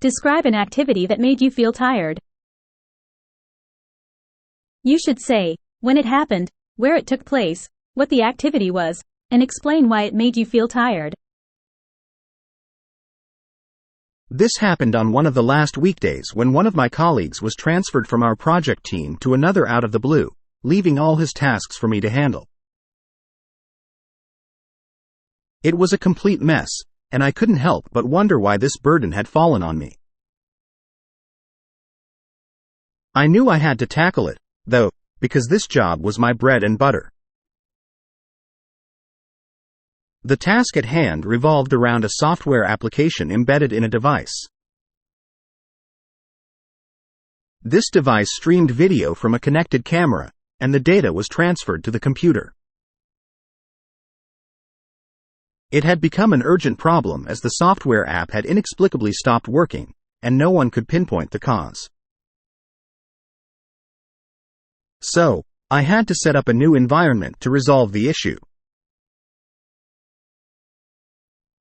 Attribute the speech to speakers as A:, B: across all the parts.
A: Describe an activity that made you feel tired. You should say when it happened, where it took place, what the activity was, and explain why it made you feel tired.
B: This happened on one of the last weekdays when one of my colleagues was transferred from our project team to another out of the blue, leaving all his tasks for me to handle. It was a complete mess, and I couldn't help but wonder why this burden had fallen on me. I knew I had to tackle it, though, because this job was my bread and butter. The task at hand revolved around a software application embedded in a device. This device streamed video from a connected camera, and the data was transferred to the computer. It had become an urgent problem as the software app had inexplicably stopped working, and no one could pinpoint the cause. So, I had to set up a new environment to resolve the issue.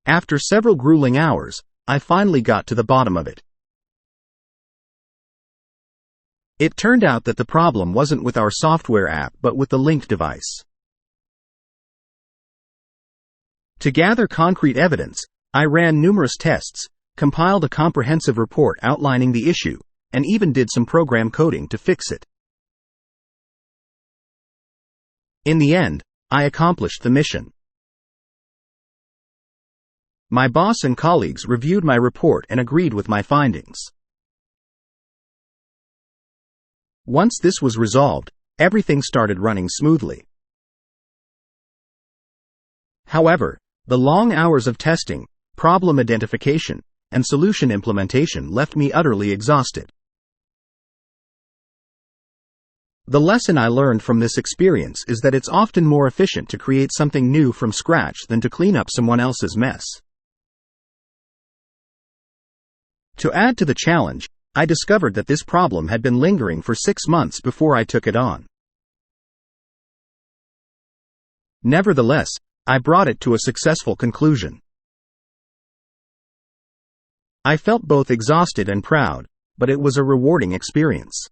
B: After several grueling hours, I finally got to the bottom of it. It turned out that the problem wasn't with our software app but with the linked device. To gather concrete evidence, I ran numerous tests, compiled a comprehensive report outlining the issue, and even did some program coding to fix it. In the end, I accomplished the mission. My boss and colleagues reviewed my report and agreed with my findings. Once this was resolved, everything started running smoothly. However, the long hours of testing, problem identification, and solution implementation left me utterly exhausted. The lesson I learned from this experience is that it's often more efficient to create something new from scratch than to clean up someone else's mess. To add to the challenge, I discovered that this problem had been lingering for 6 months before I took it on. Nevertheless, I brought it to a successful conclusion. I felt both exhausted and proud, but it was a rewarding experience.